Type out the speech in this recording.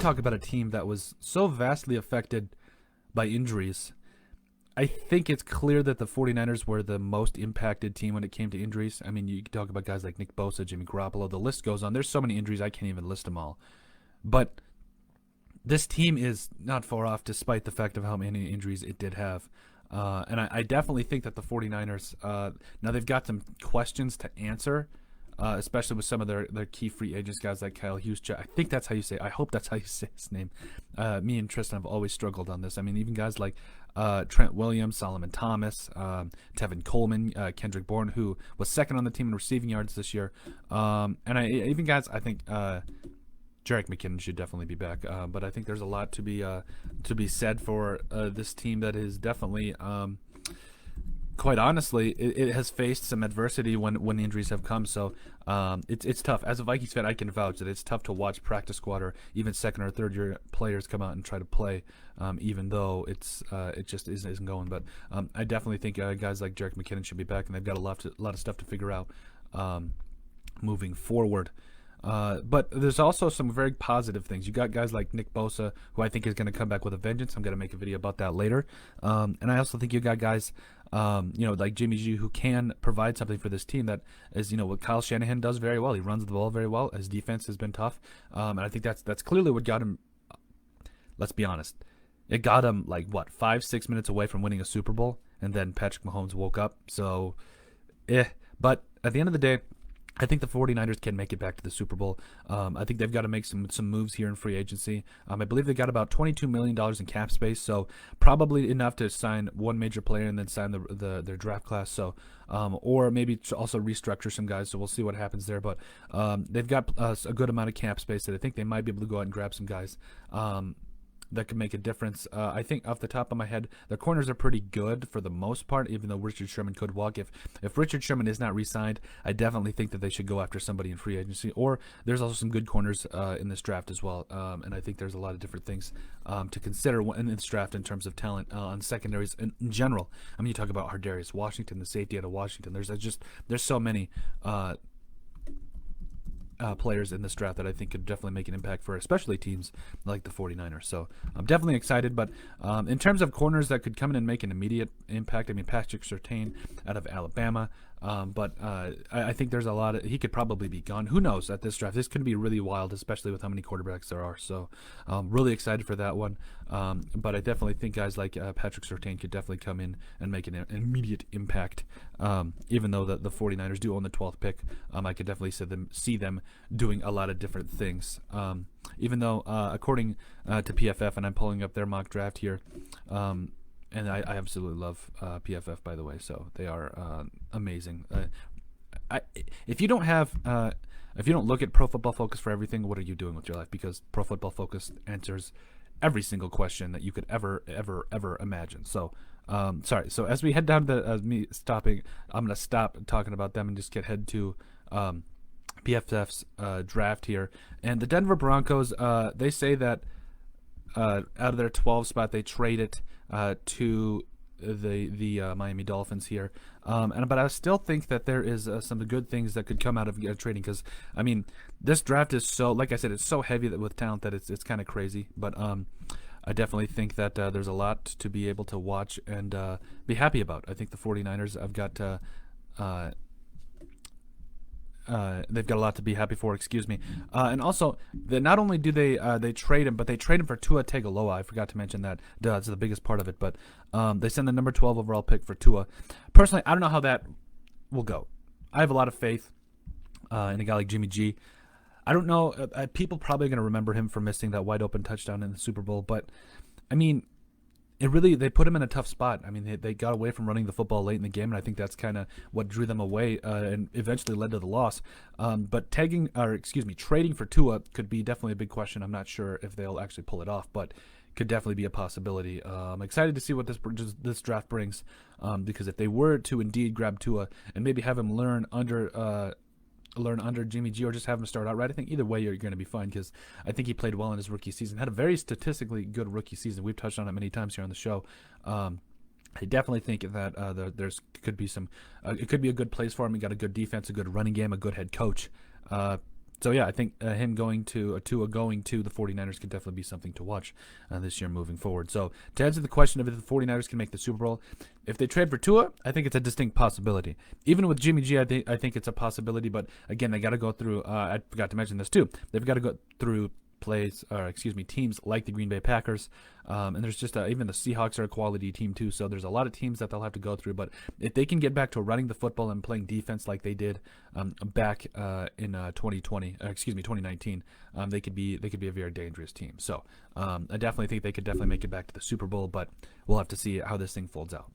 talk about a team that was so vastly affected by injuries. I think it's clear that the 49ers were the most impacted team when it came to injuries. I mean, you can talk about guys like Nick Bosa, Jimmy Garoppolo. The list goes on. There's so many injuries, I can't even list them all. But this team is not far off despite the fact of how many injuries it did have. And I definitely think that the 49ers, now they've got some questions to answer, especially with some of their key free agents, guys like Kyle Juszczyk. I think that's how you say it. I hope that's how you say his name. Me and Tristan have always struggled on this. I mean, even guys like Trent Williams, Solomon Thomas, Tevin Coleman, Kendrick Bourne, who was second on the team in receiving yards this year. Even guys, I think Jerick McKinnon should definitely be back. But I think there's a lot to be said for this team that is definitely, quite honestly, it has faced some adversity when injuries have come. So it's tough. As a Vikings fan, I can vouch that it's tough to watch practice squad or even second or third year players come out and try to play, even though it just isn't going. But I definitely think guys like Jerick McKinnon should be back, and they've got a lot of stuff to figure out moving forward. But there's also some very positive things. You got guys like Nick Bosa, who I think is going to come back with a vengeance. I'm going to make a video about that later. And I also think you got guys, like Jimmy G, who can provide something for this team that is, what Kyle Shanahan does very well. He runs the ball very well. His defense has been tough. And I think that's clearly what got him, let's be honest, it got him 5-6 minutes away from winning a Super Bowl. And then Patrick Mahomes woke up. So, But at the end of the day, I think the 49ers can make it back to the Super Bowl. I think they've got to make some moves here in free agency. I believe they got about $22 million in cap space, so probably enough to sign one major player and then sign their draft class. So, or maybe also restructure some guys. So we'll see what happens there. But they've got a good amount of cap space that I think they might be able to go out and grab some guys that could make a difference. I think off the top of my head, the corners are pretty good for the most part, even though Richard Sherman could walk. If Richard Sherman is not re-signed, I definitely think that they should go after somebody in free agency. Or there's also some good corners in this draft as well. And I think there's a lot of different things to consider in this draft in terms of talent on secondaries in general. I mean, you talk about Hardarius Washington, the safety out of Washington. There's so many players in this draft that I think could definitely make an impact for especially teams like the 49ers. So I'm definitely excited. But in terms of corners that could come in and make an immediate impact, I mean, Patrick Surtain out of Alabama. I think there's a lot he could probably be gone. Who knows at this draft? This could be really wild, especially with how many quarterbacks there are. So really excited for that one. But I definitely think guys like Patrick Surtain could definitely come in and make an immediate impact. Even though the 49ers do own the 12th pick, I could definitely see them doing a lot of different things. Even though, according to PFF, and I'm pulling up their mock draft here, and I absolutely love PFF, by the way. So they are amazing. If you don't look at Pro Football Focus for everything, what are you doing with your life? Because Pro Football Focus answers every single question that you could ever imagine. So, sorry. So as we head down to me stopping, I'm gonna stop talking about them and just head to PFF's draft here. And the Denver Broncos, they say that out of their 12 spot, they trade it to the Miami Dolphins here. But I still think that there is some good things that could come out of trading, because I mean, this draft is so, like I said, it's so heavy with talent that it's kind of crazy. But I definitely think that there's a lot to be able to watch and be happy about. I think the 49ers have got they've got a lot to be happy for, and also not only do they trade him, but they trade him for Tua Tagovailoa. I forgot to mention that. That's the biggest part of it. But they send the number 12 overall pick for Tua. Personally, I don't know how that will go. I have a lot of faith in a guy like Jimmy G. I don't know. People probably are going to remember him for missing that wide open touchdown in the Super Bowl. But I mean, they put him in a tough spot. I mean, they got away from running the football late in the game, and I think that's kind of what drew them away and eventually led to the loss. But trading for Tua could be definitely a big question. I'm not sure if they'll actually pull it off, but could definitely be a possibility. I'm excited to see what this draft brings, because if they were to indeed grab Tua and maybe have him learn under Jimmy G, or just have him start out right, I think either way you're going to be fine, because I think he played well in his rookie season. Had a very statistically good rookie season. We've touched on it many times here on the show. I definitely think that there's could be some. It could be a good place for him. He got a good defense, a good running game, a good head coach. So yeah, I think him going to Tua going to the 49ers could definitely be something to watch this year moving forward. So to answer the question of if the 49ers can make the Super Bowl, if they trade for Tua, I think it's a distinct possibility. Even with Jimmy G, I think it's a possibility. But again, they got to go through. I forgot to mention this too. They've got to go through teams like the Green Bay Packers, and there's just even the Seahawks are a quality team too. So there's a lot of teams that they'll have to go through. But if they can get back to running the football and playing defense like they did back in 2019, they could be a very dangerous team. So I definitely think they could definitely make it back to the Super Bowl, but we'll have to see how this thing folds out.